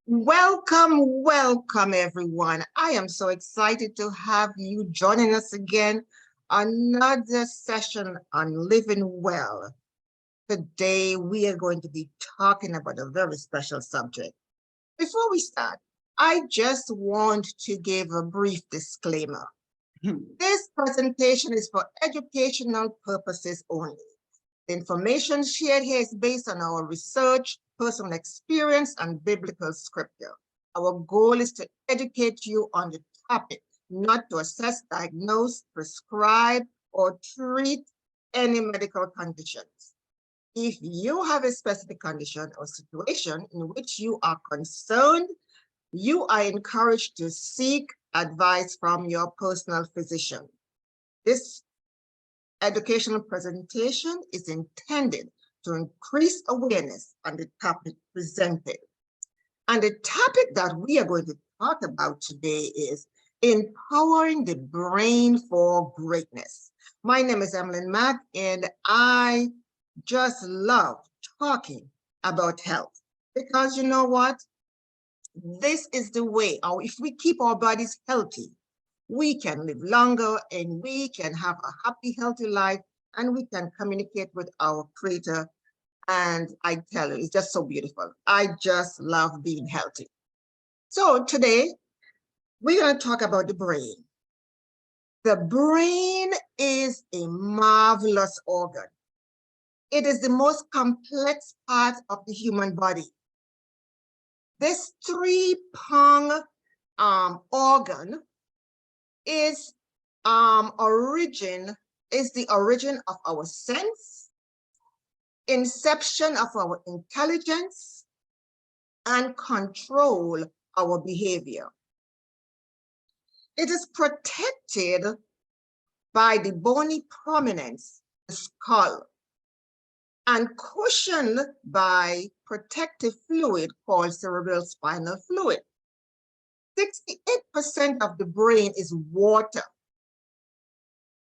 Welcome, everyone. I am so excited to have you joining us again. Another session on living well. Today, we are going to be talking about a very special subject. Before we start, I just want to give a brief disclaimer. This presentation is for educational purposes only. The information shared here is based on our research, personal experience, and biblical scripture. Our goal is to educate you on the topic, not to assess, diagnose, prescribe, or treat any medical conditions. If you have a specific condition or situation in which you are concerned, you are encouraged to seek advice from your personal physician. This educational presentation is intended to increase awareness on the topic presented. And the topic that we are going to talk about today is empowering the brain for greatness. My name is Emilyn Mark, and I just love talking about health because you know what? This is the way, or if we keep our bodies healthy, we can live longer and we can have a happy, healthy life, and we can communicate with our Creator. And I tell you, it's just so beautiful. I just love being healthy. So today, we're going to talk about the brain. The brain is a marvelous organ. It is the most complex part of the human body. This three-pronged organ is the origin of our sense, inception of our intelligence, and control our behavior. It is protected by the bony prominence, the skull, and cushioned by protective fluid called cerebral spinal fluid. 68% of the brain is water.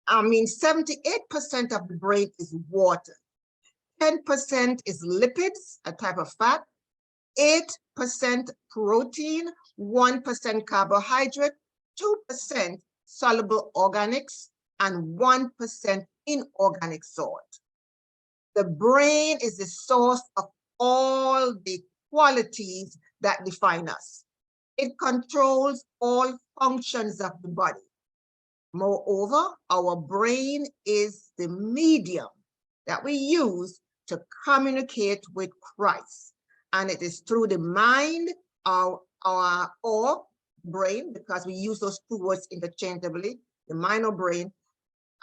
78% of the brain is water. 10% is lipids, a type of fat, 8% protein, 1% carbohydrate, 2% soluble organics, and 1% inorganic salt. The brain is the source of all the qualities that define us. It controls all functions of the body. Moreover, our brain is the medium that we use to communicate with Christ. And it is through the mind or brain, because we use those two words interchangeably, the mind or brain,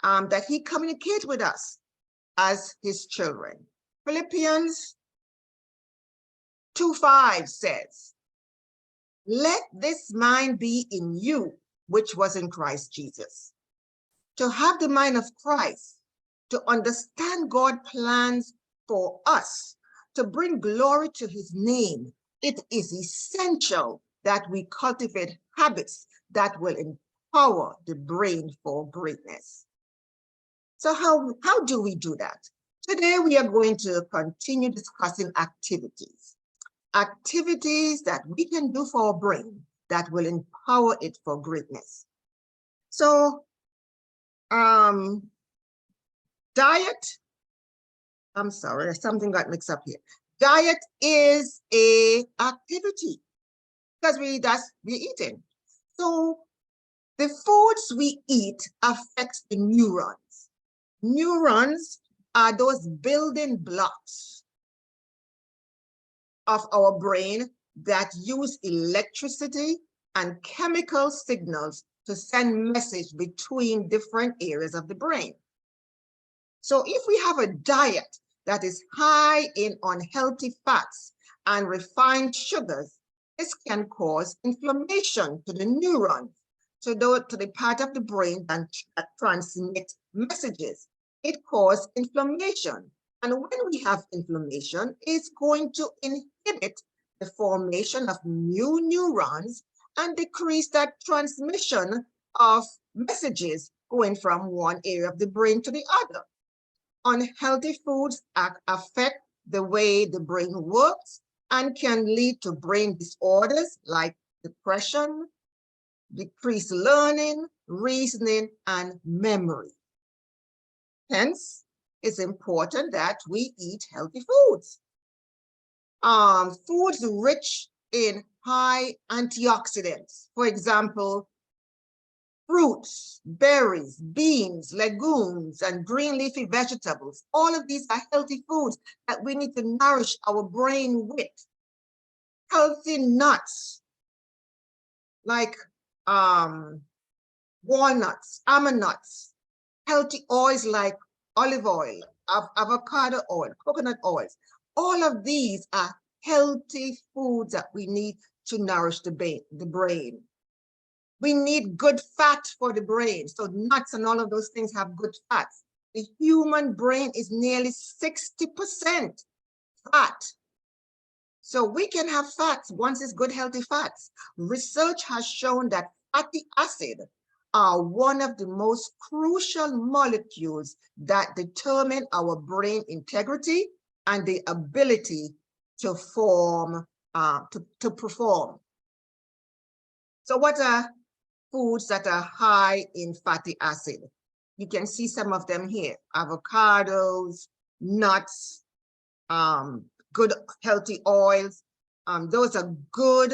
that he communicates with us as his children. Philippians 2:5 says, "Let this mind be in you, which was in Christ Jesus." To have the mind of Christ, to understand God's plans for us, to bring glory to his name, it is essential that we cultivate habits that will empower the brain for greatness. So how do we do that? Today, we are going to continue discussing activities that we can do for our brain that will empower it for greatness. So, diet, I'm sorry, something got mixed up here. Diet is a activity because we're eating. So the foods we eat affects the neurons. Neurons are those building blocks of our brain that use electricity and chemical signals to send message between different areas of the brain. So if we have a diet that is high in unhealthy fats and refined sugars, this can cause inflammation to the neurons, to the part of the brain that transmits messages. It causes inflammation. And when we have inflammation, it's going to inhibit the formation of new neurons and decrease that transmission of messages going from one area of the brain to the other. Unhealthy foods affect the way the brain works and can lead to brain disorders like depression, decreased learning, reasoning, and memory. Hence, it's important that we eat healthy foods. Foods rich in high antioxidants. For example, fruits, berries, beans, legumes, and green leafy vegetables. All of these are healthy foods that we need to nourish our brain with. Healthy nuts, like walnuts, almond nuts, healthy oils like olive oil, avocado oil, coconut oils. All of these are healthy foods that we need to nourish the brain. We need good fat for the brain. So nuts and all of those things have good fats. The human brain is nearly 60% fat. So we can have fats once it's good, healthy fats. Research has shown that fatty acids are one of the most crucial molecules that determine our brain integrity and the ability to perform. So what are foods that are high in fatty acid? You can see some of them here: avocados, nuts, good healthy oils. Those are good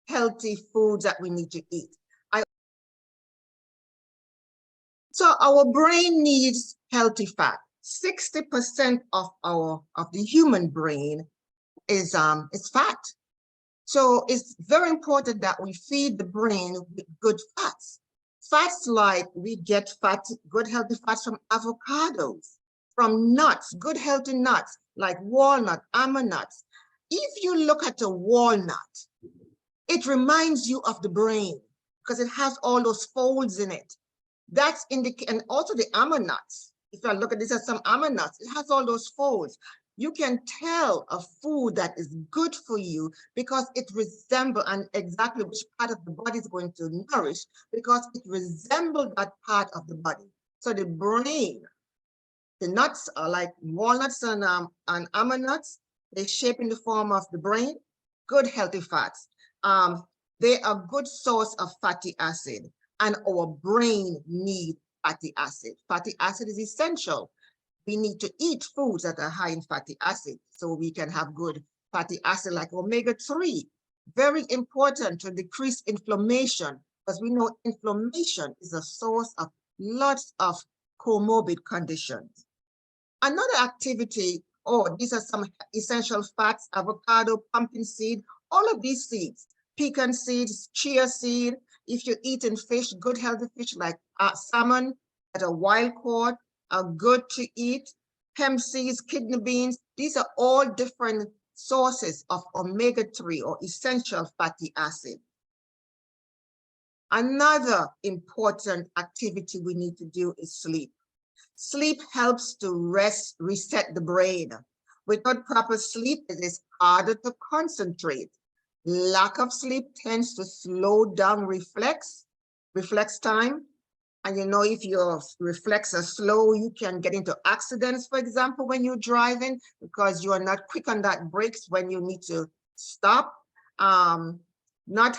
healthy foods that we need to eat. So our brain needs healthy fat. 60% of the human brain is fat. So it's very important that we feed the brain with good fats. Fats like we get good healthy fats from avocados, from nuts, good healthy nuts like walnut, almond nuts. If you look at a walnut, it reminds you of the brain because it has all those folds in it. That's and also the almond nuts. If I look at this as some almond nuts, it has all those folds. You can tell a food that is good for you because it resembles and exactly which part of the body is going to nourish because it resembles that part of the body. So the brain, the nuts are like walnuts and almond nuts. They shape in the form of the brain, good healthy fats. They are good source of fatty acid, and our brain needs fatty acid. Fatty acid is essential. We need to eat foods that are high in fatty acid so we can have good fatty acid like omega-3. Very important to decrease inflammation because we know inflammation is a source of lots of comorbid conditions. Another activity, these are some essential fats: avocado, pumpkin seed, all of these seeds, pecan seeds, chia seed. If you're eating fish, good healthy fish like salmon that are wild caught are good to eat. Hemp seeds, kidney beans, these are all different sources of omega-3 or essential fatty acid. Another important activity we need to do is sleep. Sleep helps to reset the brain. Without proper sleep, it is harder to concentrate. Lack of sleep tends to slow down reflex time. And you know, if your reflex are slow, you can get into accidents, for example, when you're driving, because you are not quick on that brakes when you need to stop. Not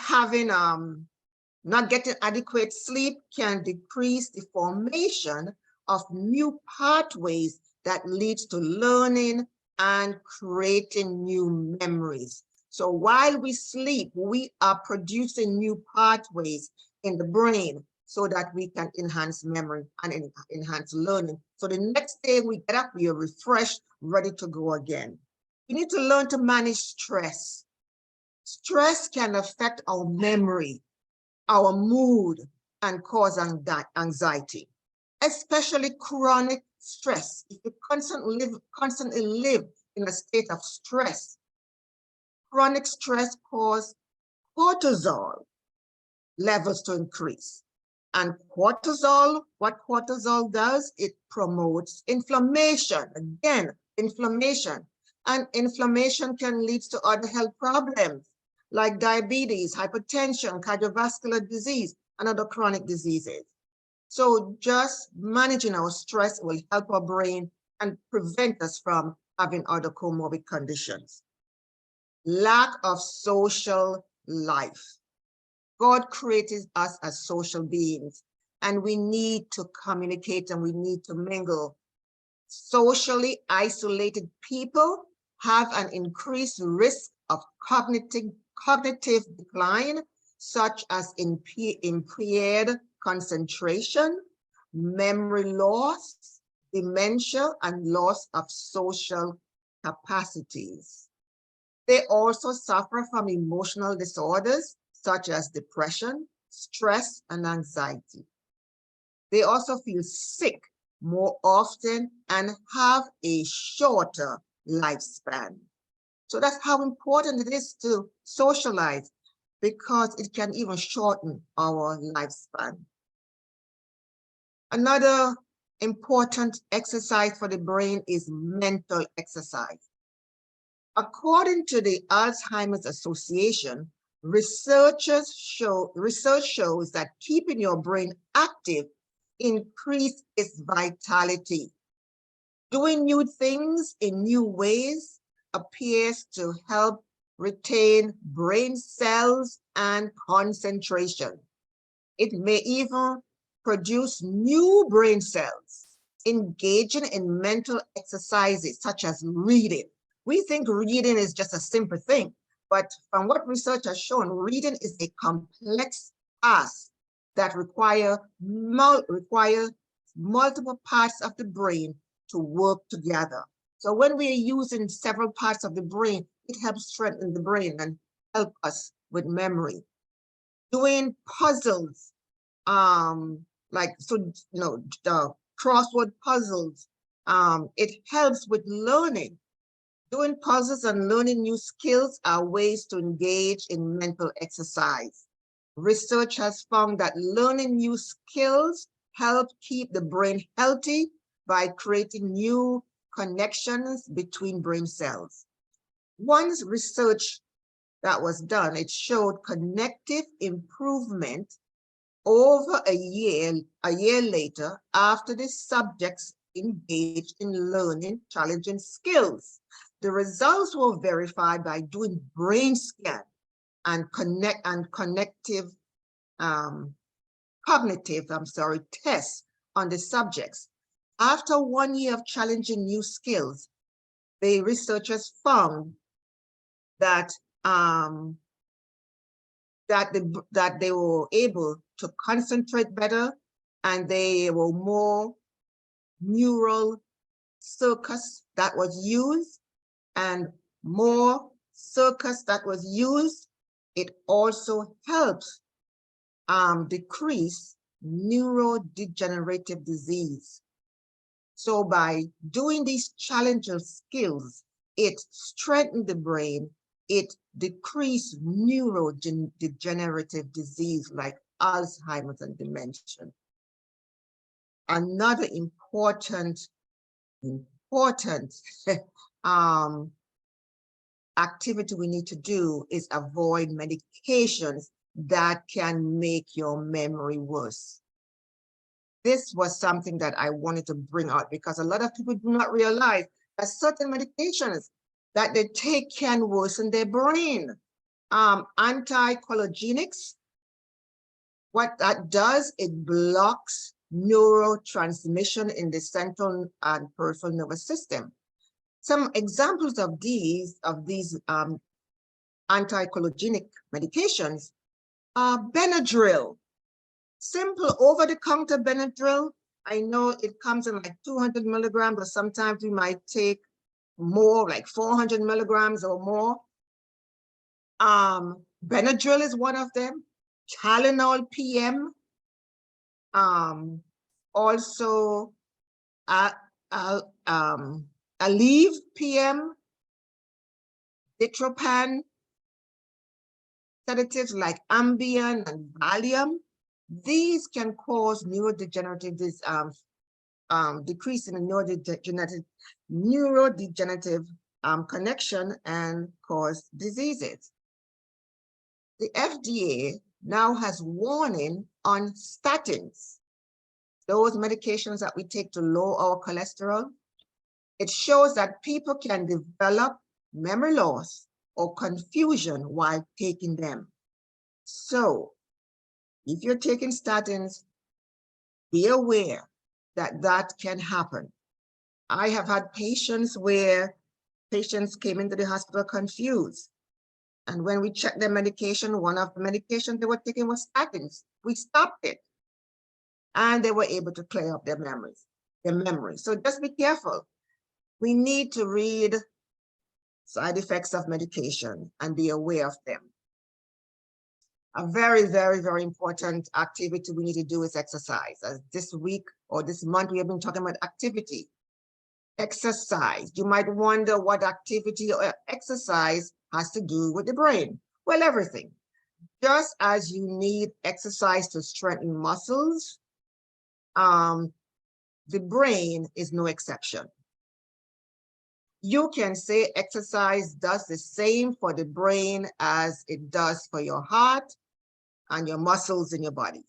getting adequate sleep can decrease the formation of new pathways that leads to learning and creating new memories. So while we sleep, we are producing new pathways in the brain so that we can enhance memory and enhance learning. So the next day we get up, we are refreshed, ready to go again. We need to learn to manage stress. Stress can affect our memory, our mood, and cause anxiety, especially chronic stress. If you constantly live in a state of stress, chronic stress causes cortisol levels to increase. And what cortisol does, it promotes inflammation. Again, inflammation. And inflammation can lead to other health problems like diabetes, hypertension, cardiovascular disease, and other chronic diseases. So just managing our stress will help our brain and prevent us from having other comorbid conditions. lack of social life. God created us as social beings, and we need to communicate and we need to mingle. Socially isolated people have an increased risk of cognitive decline, such as impaired concentration, memory loss, dementia, and loss of social capacities. They also suffer from emotional disorders such as depression, stress, and anxiety. They also feel sick more often and have a shorter lifespan. So that's how important it is to socialize, because it can even shorten our lifespan. Another important exercise for the brain is mental exercise. According to the Alzheimer's Association, research shows that keeping your brain active increases its vitality. Doing new things in new ways appears to help retain brain cells and concentration. It may even produce new brain cells. Engaging in mental exercises such as reading. We think reading is just a simple thing, but from what research has shown, reading is a complex task that requires multiple parts of the brain to work together. So when we are using several parts of the brain, it helps strengthen the brain and help us with memory. Doing puzzles, the crossword puzzles, it helps with learning. Doing puzzles and learning new skills are ways to engage in mental exercise. Research has found that learning new skills help keep the brain healthy by creating new connections between brain cells. One research that was done, it showed connective improvement over a year later after the subjects engaged in learning challenging skills. The results were verified by doing brain scan and cognitive tests on the subjects. After 1 year of challenging new skills, the researchers found that that they were able to concentrate better, and they were more neural circuits that was used, and more circuits that was used. It also helps decrease neurodegenerative disease. So by doing these challenging skills, it strengthened the brain, it decreased neurodegenerative disease like Alzheimer's and dementia. Another important activity we need to do is avoid medications that can make your memory worse. This was something that I wanted to bring out because a lot of people do not realize that certain medications that they take can worsen their brain. Anticholinergics, what that does, it blocks neurotransmission in the central and peripheral nervous system. Some examples of these anticholinergic medications are Benadryl. Simple over-the-counter Benadryl. I know it comes in like 200 milligrams, but sometimes we might take more, like 400 milligrams or more. Benadryl is one of them. Tylenol PM. Also, Aleve PM. Ditropan. Sedatives like Ambien and Valium. These can cause neurodegenerative decrease in the neurodegenerative connection and cause diseases. The FDA now has warning on statins, those medications that we take to lower our cholesterol. It shows that people can develop memory loss or confusion while taking them. So if you're taking statins, be aware that that can happen. I have had patients where patients came into the hospital confused. And when we checked their medication, one of the medications they were taking was statins. We stopped it. And they were able to clear up their memories, So just be careful. We need to read side effects of medication and be aware of them. A very, very, very important activity we need to do is exercise. As this week or this month, we have been talking about activity. Exercise. You might wonder what activity or exercise has to do with the brain. Well, everything. Just as you need exercise to strengthen muscles, the brain is no exception. You can say exercise does the same for the brain as it does for your heart and your muscles in your body.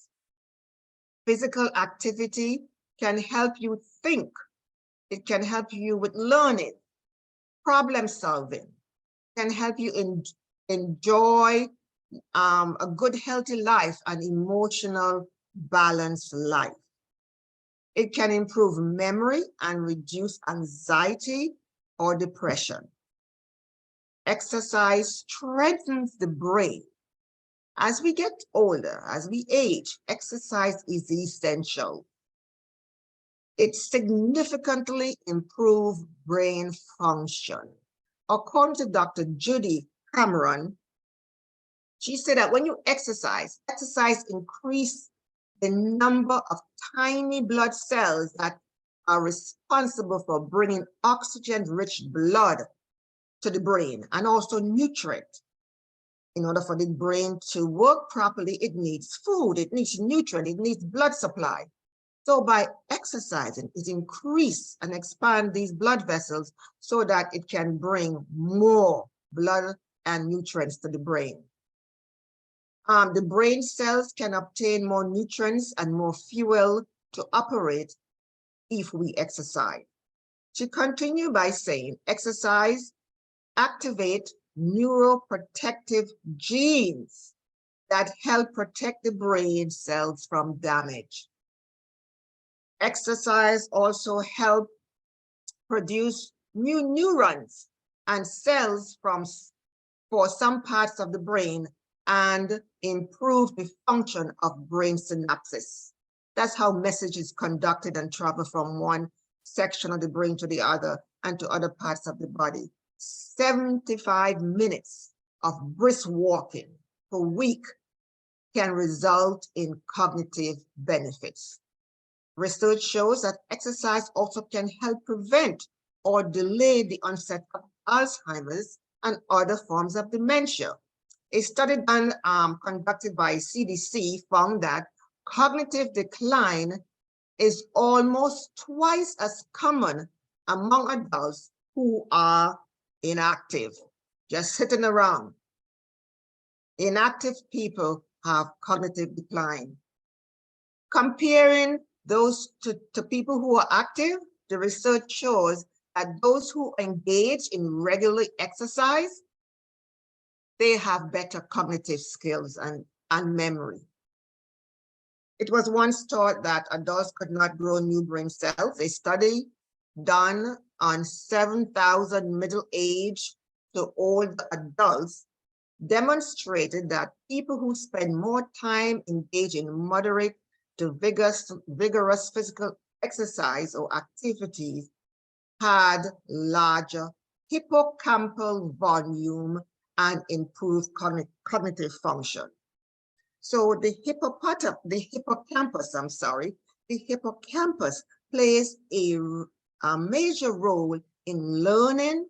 Physical activity can help you think. It can help you with learning, problem solving, can help you enjoy a good, healthy life, an emotional, balanced life. It can improve memory and reduce anxiety or depression. Exercise strengthens the brain. As we get older, as we age, exercise is essential. It significantly improves brain function. According to Dr. Judy Cameron, she said that when you exercise increases the number of tiny blood cells that are responsible for bringing oxygen-rich blood to the brain and also nutrients. In order for the brain to work properly, it needs food, it needs nutrient, it needs blood supply. So by exercising, it increases and expands these blood vessels so that it can bring more blood and nutrients to the brain. The brain cells can obtain more nutrients and more fuel to operate if we exercise. She continued by saying, exercise activate neuroprotective genes that help protect the brain cells from damage. Exercise also helps produce new neurons and cells for some parts of the brain and improve the function of brain synapses. That's how message is conducted and travel from one section of the brain to the other and to other parts of the body. 75 minutes of brisk walking per week can result in cognitive benefits. Research shows that exercise also can help prevent or delay the onset of Alzheimer's and other forms of dementia. A study conducted by CDC found that cognitive decline is almost twice as common among adults who are inactive, just sitting around. Inactive people have cognitive decline. Comparing those to people who are active, the research shows that those who engage in regular exercise, they have better cognitive skills and memory. It was once thought that adults could not grow new brain cells. A study done on 7,000 middle-aged to old adults demonstrated that people who spend more time engaged in moderate to vigorous physical exercise or activities had larger hippocampal volume and improved cognitive function. So the hippocampus plays a major role in learning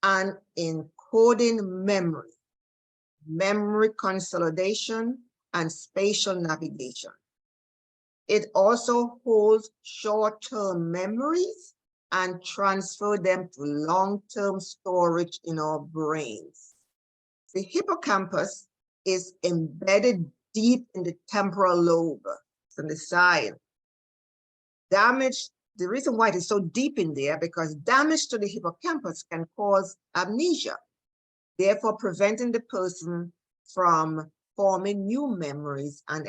and in coding memory consolidation, and spatial navigation. It also holds short-term memories and transfer them to long-term storage in our brains. The hippocampus is embedded deep in the temporal lobe, on the side. Damage, the reason why it is so deep in there, because damage to the hippocampus can cause amnesia. therefore preventing the person from forming new memories and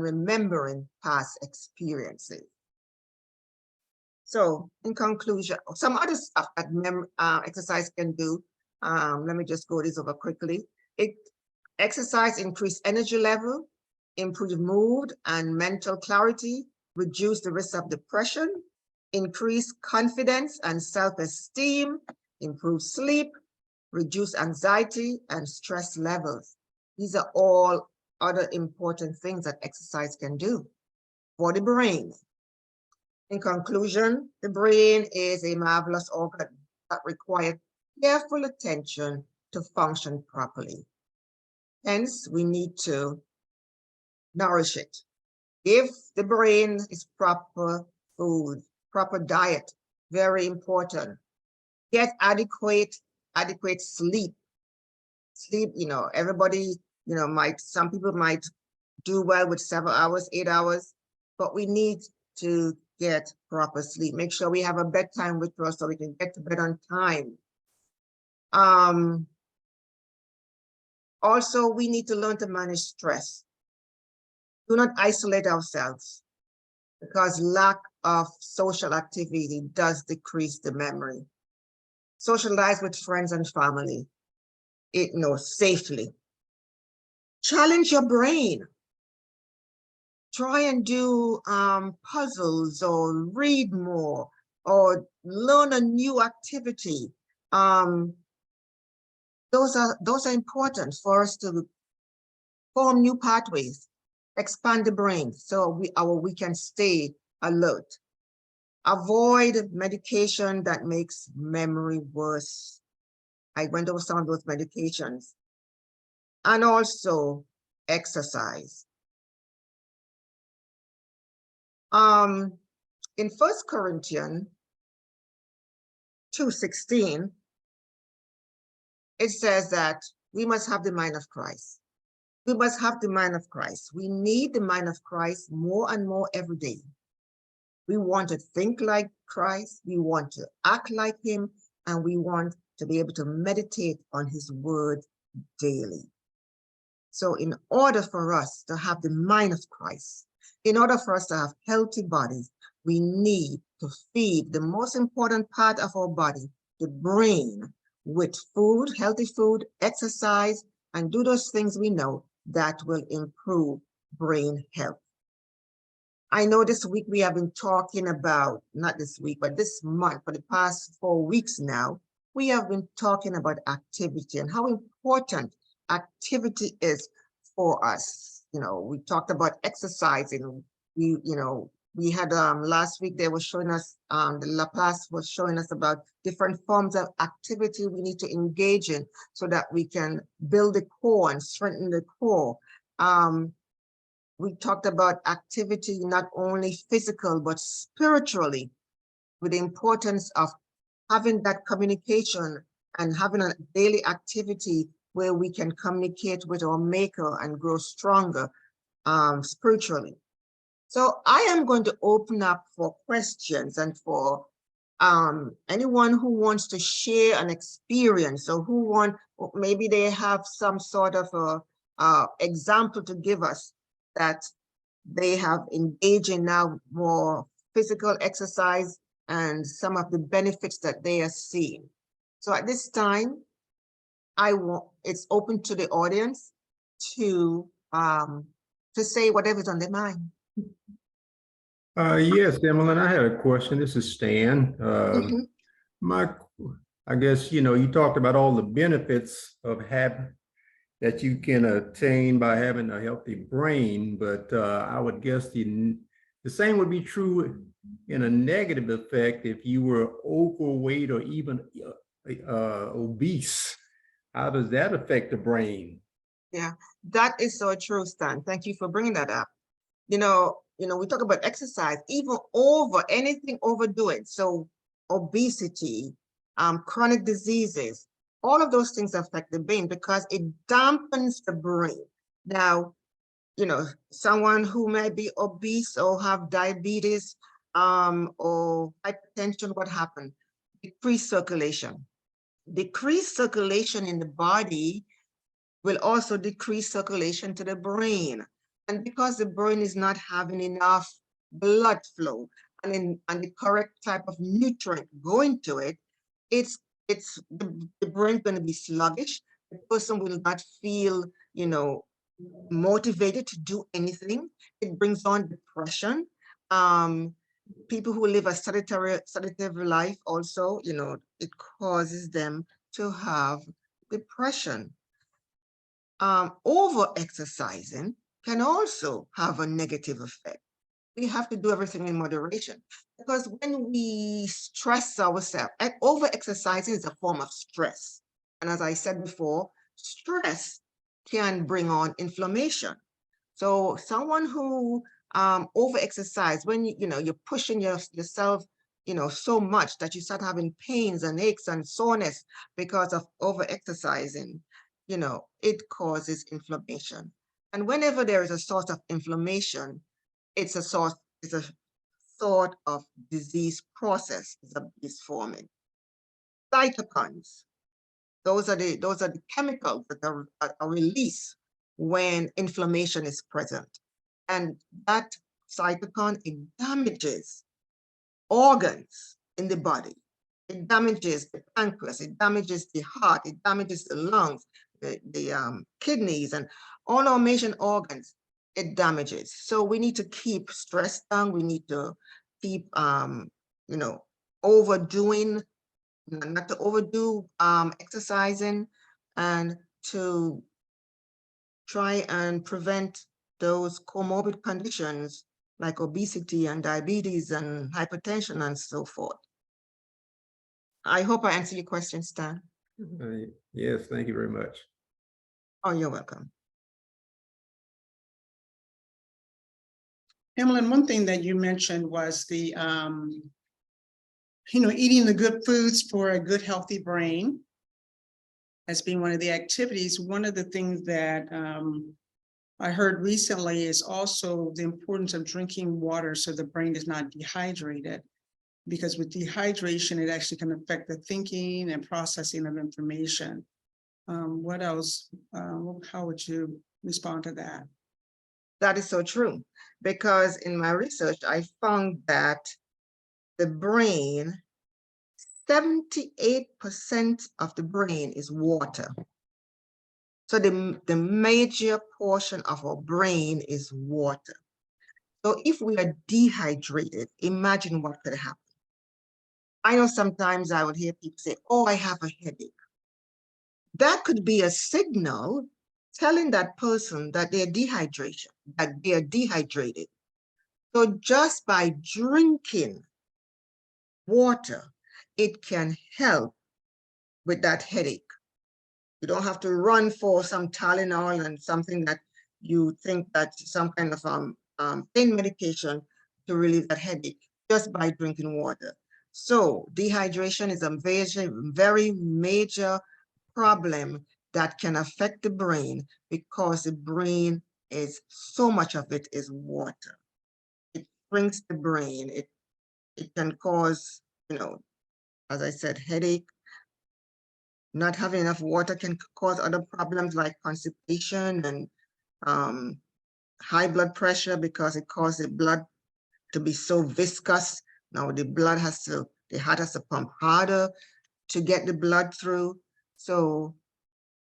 remembering past experiences. So in conclusion, some other stuff that exercise can do, let me just go this over quickly. Exercise increase energy level, improve mood and mental clarity, reduce the risk of depression, increase confidence and self-esteem, improve sleep, reduce anxiety and stress levels. These are all other important things that exercise can do for the brain. In conclusion, the brain is a marvelous organ that requires careful attention to function properly. Hence, we need to nourish it. If the brain is proper food, proper diet, very important. Get adequate sleep. Sleep, everybody, some people might do well with 7 hours, 8 hours, but we need to get proper sleep. Make sure we have a bedtime ritual so we can get to bed on time. Also, we need to learn to manage stress. Do not isolate ourselves, because lack of social activity does decrease the memory. Socialize with friends and family, safely. Challenge your brain. Try and do puzzles or read more or learn a new activity. Those are important for us to form new pathways, expand the brain so we can stay alert. Avoid medication that makes memory worse. I went over some of those medications. And also exercise. In 1 Corinthians 2:16, it says that we must have the mind of Christ. We must have the mind of Christ. We need the mind of Christ more and more every day. We want to think like Christ. We want to act like him. And we want to be able to meditate on his word daily. So in order for us to have the mind of Christ, in order for us to have healthy bodies, we need to feed the most important part of our body, the brain, with food, healthy food, exercise, and do those things we know that will improve brain health. I know this week we have been talking about, not this week, but this month, for the past 4 weeks now, we have been talking about activity and how important activity is for us. We talked about exercising. We had last week they were showing us, the La Paz was showing us about different forms of activity we need to engage in so that we can build the core and strengthen the core. We talked about activity, not only physical, but spiritually, with the importance of having that communication and having a daily activity where we can communicate with our maker and grow stronger spiritually. So I am going to open up for questions and for anyone who wants to share an experience or maybe they have some sort of a example to give us that they have engaged in now more physical exercise and some of the benefits that they are seeing. So at this time, it's open to the audience to say whatever's on their mind. Yes, Emilyn, I had a question. This is Stan. I guess, you talked about all the benefits of that you can attain by having a healthy brain, but I would guess the same would be true in a negative effect if you were overweight or even obese. How does that affect the brain? Yeah, that is so true, Stan. Thank you for bringing that up. We talk about exercise, even anything overdoing. So obesity, chronic diseases, all of those things affect the brain because it dampens the brain. Now, someone who may be obese or have diabetes or hypertension, what happened? Decreased circulation. Decreased circulation in the body will also decrease circulation to the brain. And because the brain is not having enough blood flow and the correct type of nutrient going to it, the brain's going to be sluggish. The person will not feel, motivated to do anything. It brings on depression. People who live a sedentary life also, it causes them to have depression. Over exercising can also have a negative effect. We have to do everything in moderation, because when we stress ourselves, and over exercising is a form of stress. And as I said before, stress can bring on inflammation. So someone who over exercise, when you're pushing yourself, so much that you start having pains and aches and soreness because of over exercising, it causes inflammation. And whenever there is a source of inflammation, it's a sort of disease process is forming. Cytokines, those are the chemicals that are released when inflammation is present. And that cytokine, it damages organs in the body. It damages the pancreas, it damages the heart, it damages the lungs, the kidneys, and all our major organs, it damages. So we need to keep stress down. We need to keep, overdoing, not to overdo exercising, and to try and prevent those comorbid conditions like obesity and diabetes and hypertension and so forth. I hope I answered your question, Stan. Yes, thank you very much. Oh, you're welcome. Emilyn, one thing that you mentioned was the, eating the good foods for a good, healthy brain as being one of the activities. One of the things that I heard recently is also the importance of drinking water so the brain is not dehydrated, because with dehydration, it actually can affect the thinking and processing of information. What else? How would you respond to that? That is so true, because in my research, I found that the brain, 78% of the brain is water. So the major portion of our brain is water. So if we are dehydrated, imagine what could happen. I know sometimes I would hear people say, oh, I have a headache. That could be a signal telling that person that they're dehydrated. So just by drinking water, it can help with that headache. You don't have to run for some Tylenol and something that you think that's some kind of pain medication to relieve that headache, just by drinking water. So dehydration is a very major problem that can affect the brain, because the brain is, so much of it is water. It shrinks the brain. It can cause, as I said, headache. Not having enough water can cause other problems like constipation and high blood pressure, because it causes the blood to be so viscous. Now the heart has to pump harder to get the blood through. So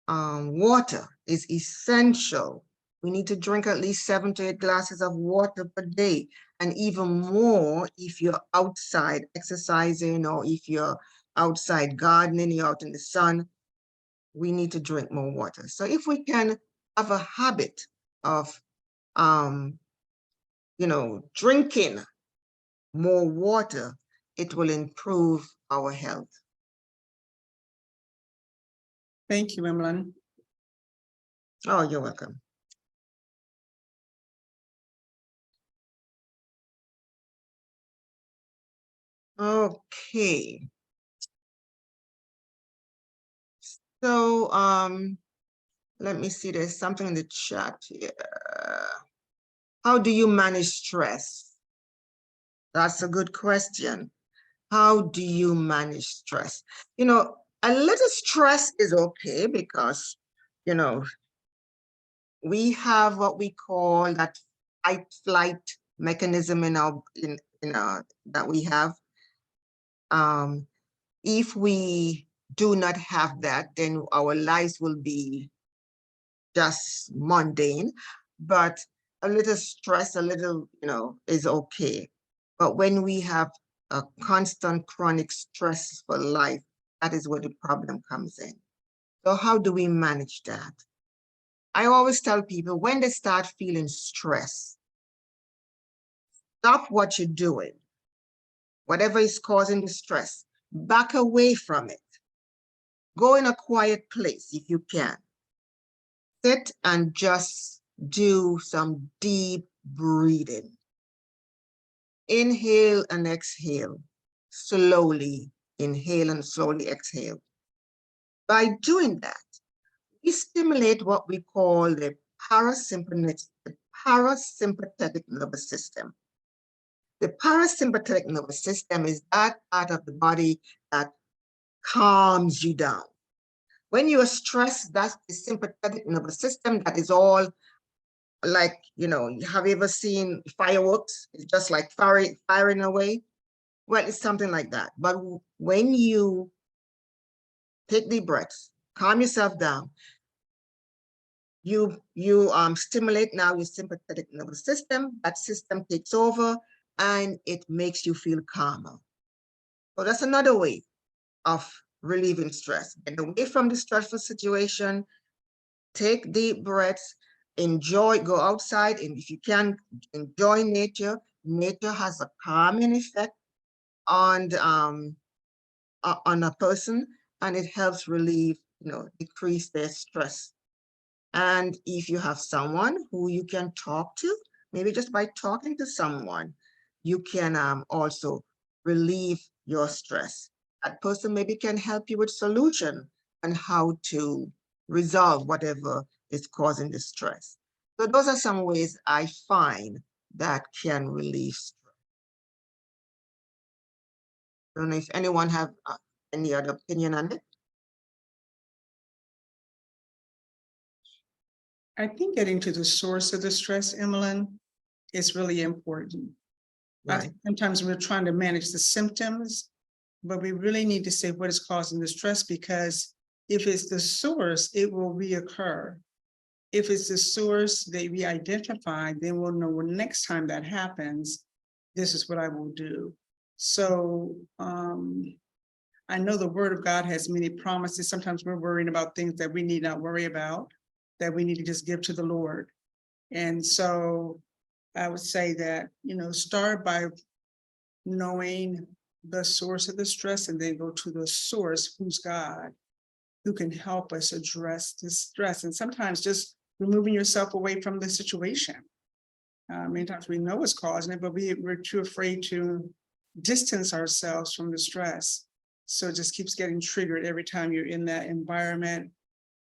water is essential. We need to drink at least 7 to 8 glasses of water per day, and even more if you're outside exercising, or if you're outside gardening, you're out in the sun. We need to drink more water. So if we can have a habit of, drinking more water, it will improve our health. Thank you, Emilyn. Oh, you're welcome. Okay. So, let me see, there's something in the chat here. How do you manage stress? That's a good question. How do you manage stress? A little stress is okay because, you know, we have what we call that fight flight mechanism in our that we have. If we do not have that, then our lives will be just mundane. But a little stress, a little, is okay. But when we have a constant chronic stress for life, that is where the problem comes in. So how do we manage that? I always tell people when they start feeling stress, stop what you're doing, whatever is causing the stress, back away from it. Go in a quiet place if you can. Sit and just do some deep breathing. Inhale and exhale. Slowly inhale and slowly exhale. By doing that, we stimulate what we call the parasympathetic nervous system. The parasympathetic nervous system is that part of the body that calms you down. When you are stressed, that's the sympathetic nervous system that is all like, have you ever seen fireworks? It's just like firing away. Well, it's something like that. But when you take deep breaths, calm yourself down, you stimulate now your sympathetic nervous system. That system takes over and it makes you feel calmer. So that's another way of relieving stress. Get away from the stressful situation, take deep breaths, go outside, and if you can, enjoy nature. Nature has a calming effect on a person, and it helps relieve, decrease their stress. And if you have someone who you can talk to, maybe just by talking to someone, you can also relieve your stress. That person maybe can help you with solution on how to resolve whatever is causing the stress. So those are some ways I find that can relieve stress. I don't know if anyone have any other opinion on it. I think getting to the source of the stress, Emilyn, is really important. I Right. think sometimes we're trying to manage the symptoms, but we really need to say what is causing the stress, because if it's the source, it will reoccur. If it's the source that we identify, then we'll know when next time that happens, this is what I will do. So I know the word of God has many promises. Sometimes we're worrying about things that we need not worry about, that we need to just give to the Lord. And so I would say that, start by knowing the source of the stress and then go to the source, who's God, who can help us address the stress. And sometimes just removing yourself away from the situation. Many times we know what's causing it, but we're too afraid to distance ourselves from the stress. So it just keeps getting triggered every time you're in that environment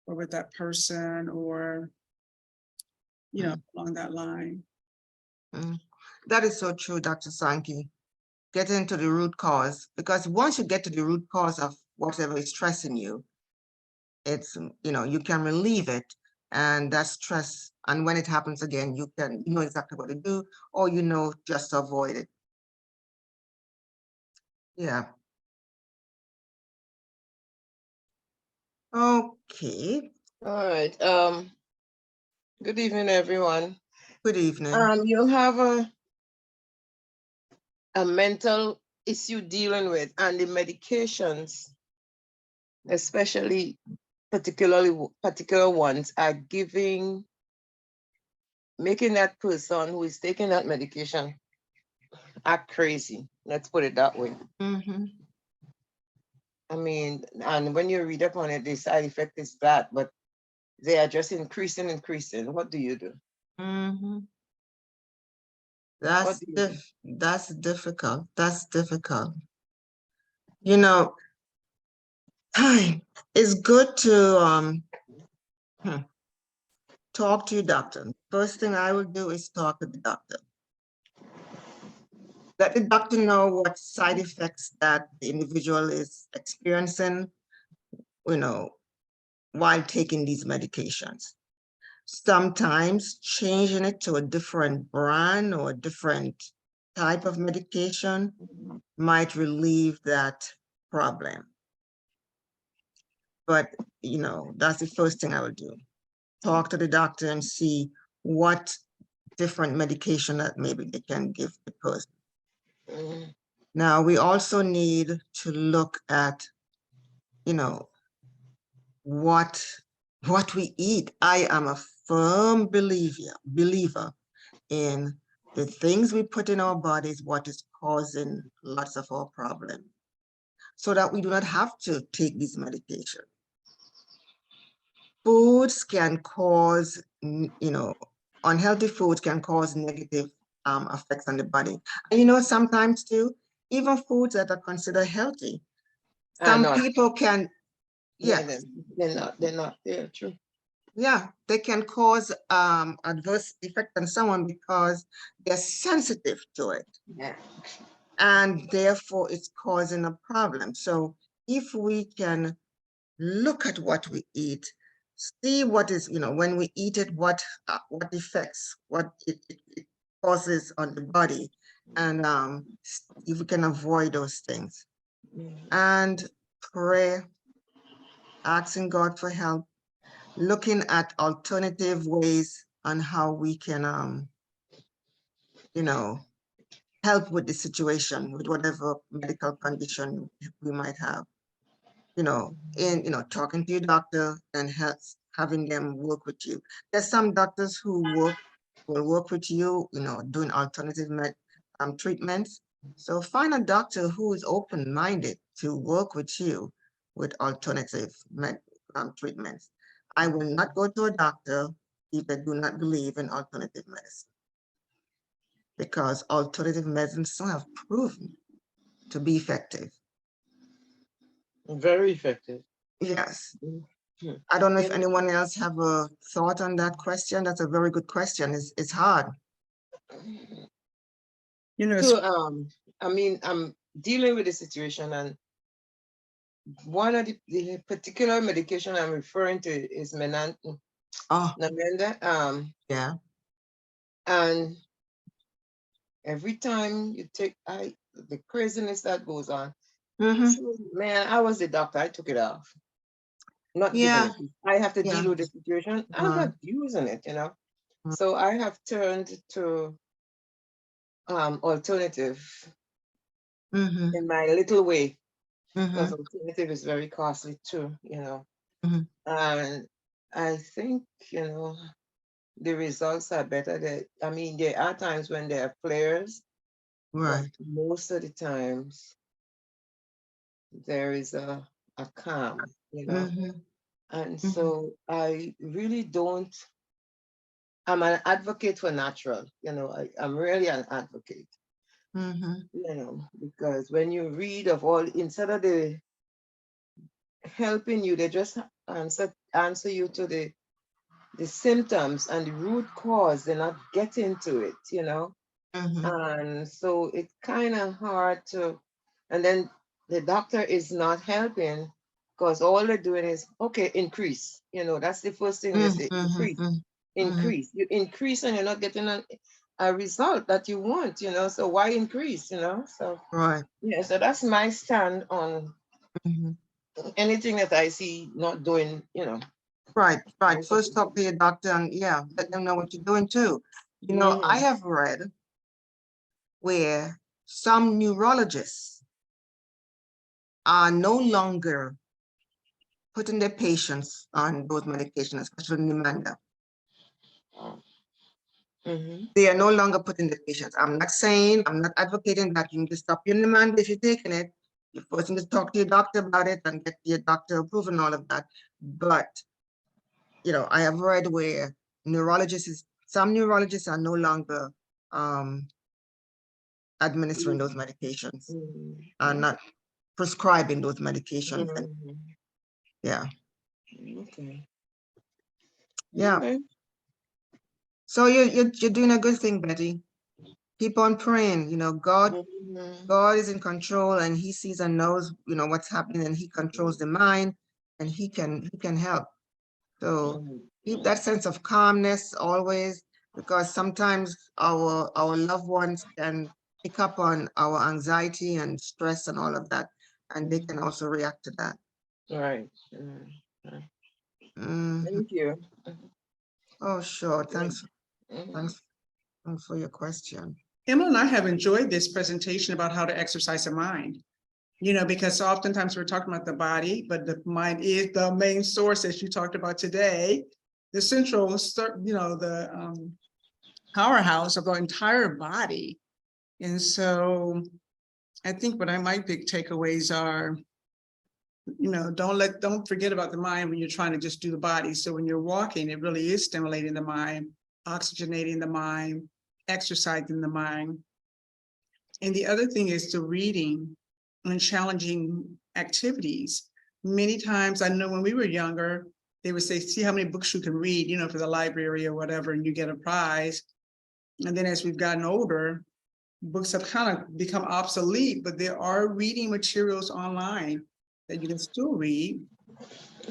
or with that person or, along that line. That is so true, Dr. Sankey. Get into the root cause, because once you get to the root cause of whatever is stressing you, it's, you can relieve it, and that stress, and when it happens again, you know exactly what to do, or just to avoid it. Yeah. Okay. All right. Good evening, everyone. Good evening. You have a mental issue dealing with, and the medications, especially particular ones, are making that person who is taking that medication act crazy. Let's put it that way. I mean, and when you read up on it, the side effect is bad, but they are just increasing. What do you do? That's difficult. That's difficult. It's good to talk to your doctor. First thing I would do is talk to the doctor. Let the doctor know what side effects that the individual is experiencing, while taking these medications. Sometimes changing it to a different brand or a different type of medication might relieve that problem. But, that's the first thing I would do. Talk to the doctor and see what different medication that maybe they can give the person. Mm. Now, we also need to look at, what we eat. I am a firm believer in the things we put in our bodies, what is causing lots of our problems, so that we do not have to take these medications. Foods can cause, unhealthy foods can cause negative effects on the body. And sometimes too, even foods that are considered healthy, some not. people can, Yeah, yes, they're not, they're true. yeah, they can cause adverse effect on someone because they're sensitive to it, Yeah. and therefore it's causing a problem. So if we can look at what we eat, see what is, when we eat it, what effects, what it causes on the body, and if we can avoid those things, and pray, asking God for help, looking at alternative ways on how we can, help with the situation, with whatever medical condition we might have. Talking to your doctor and having them work with you. There's some doctors who will work with you, doing alternative treatments. So find a doctor who is open-minded to work with you with alternative treatments. I will not go to a doctor if they do not believe in alternative medicine, because alternative medicines have proven to be effective. Very effective. Yes. Mhm. I don't know if anyone else have a thought on that question. That's a very good question. It's hard. So, I mean, I'm dealing with the situation, and one of the particular medication I'm referring to is Oh, Namenda. yeah. And every time you take, the craziness that goes on. Mm-hmm. So, man, I was the doctor. I took it off. Not giving Yeah. it. I have to Yeah. deal with the situation. I'm not using it, So I have turned to alternative Mm-hmm. in my little way, Mm-hmm. because alternative is very costly too, Mm-hmm. And I think, the results are better. I mean, there are times when there are flares, but Right. most of the times there is a calm, Mm-hmm. And Mm-hmm. so I really don't, I'm an advocate for natural, I'm really an advocate, Mm-hmm. because when you read of all, instead of the helping you, they just answer you to the symptoms and the root cause. They're not getting to it, Mm-hmm. And so it's kind of hard to, and then the doctor is not helping, because all they're doing is, okay, increase. That's the first thing they say, increase, Mm-hmm. increase. You increase and you're not getting a result that you want, so why increase, So, Right. yeah, so that's my stand on Mm-hmm. anything that I see not doing, Right. Right. First talk to your doctor and let them know what you're doing too. I have read where some neurologists are no longer putting their patients on those medications, especially Nimanda. They are no longer putting the patients. I'm not advocating that you need to stop your Nimanda if you're taking it. You're forcing to talk to your doctor about it and get your doctor approved and all of that. But, I have read where some neurologists are no longer administering those medications, are not prescribing those medications. And yeah. Okay. Yeah. Okay. So you're doing a good thing, Betty. Keep on praying. God is in control, and He sees and knows, what's happening, and He controls the mind. and he can help. So Mhm. keep that sense of calmness always, because sometimes our loved ones can pick up on our anxiety and stress and all of that, and they can also react to that. Right. Mhm. Right. Mhm. Thank you. Oh, sure. Thanks. Mhm. Thanks for your question. Emma and I have enjoyed this presentation about how to exercise the mind. You know, because oftentimes we're talking about the body, but the mind is the main source, as you talked about today, the central, the powerhouse of the entire body. And so I think what my big takeaways are, don't forget about the mind when you're trying to just do the body. So when you're walking, it really is stimulating the mind, oxygenating the mind, exercising the mind. And the other thing is the reading and challenging activities. Many times, I know when we were younger, they would say, see how many books you can read, for the library or whatever, and you get a prize. And then as we've gotten older, books have kind of become obsolete, but there are reading materials online that you can still read.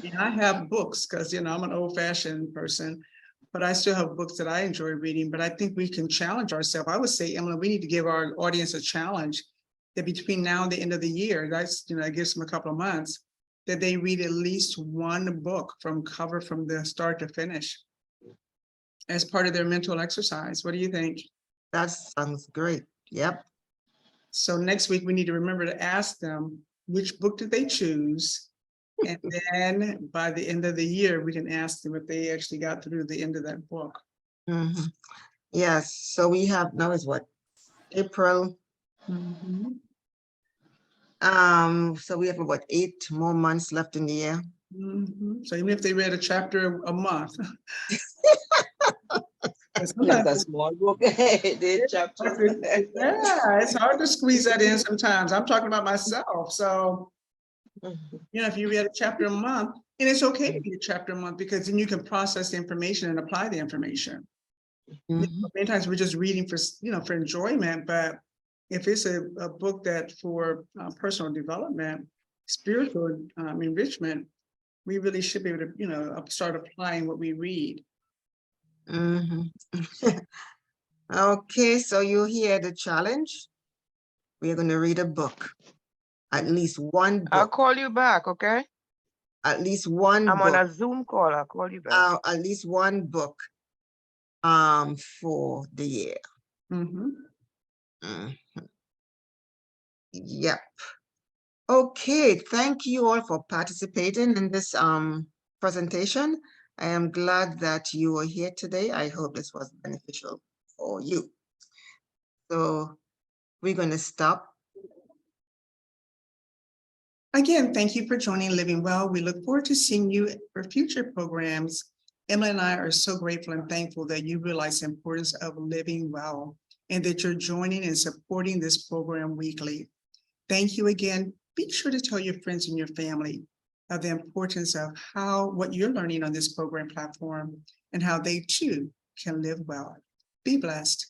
And I have books because, I'm an old fashioned person, but I still have books that I enjoy reading. But I think we can challenge ourselves. I would say, Emily, we need to give our audience a challenge that between now and the end of the year, that gives them a couple of months, that they read at least one book from the start to finish as part of their mental exercise. What do you think? That sounds great. Yep. So next week, we need to remember to ask them, which book did they choose? And then by the end of the year, we can ask them if they actually got through the end of that book. Mhm. Yes. So we have now is what? April. Mhm. So we have about 8 more months left in the year. So even if they read a chapter a month. It's a small book. The chapters. Yeah, it's hard to squeeze that in sometimes. I'm talking about myself. So, Mhm. if you read a chapter a month, and it's okay to read a chapter a month because then you can process the information and apply the information. Mhm. Many times we're just reading for enjoyment, but if it's a book that for personal development, spiritual enrichment, we really should be able to, start applying what we read. Mhm. Okay, so you hear the challenge. We are going to read a book, at least one I'll book, call you back, okay? at least one I'm on book, a Zoom call. I'll call you back. at least one book, for the year. Mhm. Mhm. Yep. Okay, thank you all for participating in this presentation. I am glad that you were here today. I hope this was beneficial for you. So we're going to stop. Again, thank you for joining Living Well. We look forward to seeing you for future programs. Emily and I are so grateful and thankful that you realize the importance of living well and that you're joining and supporting this program weekly. Thank you again. Be sure to tell your friends and your family of the importance of what you're learning on this program platform and how they too can live well. Be blessed.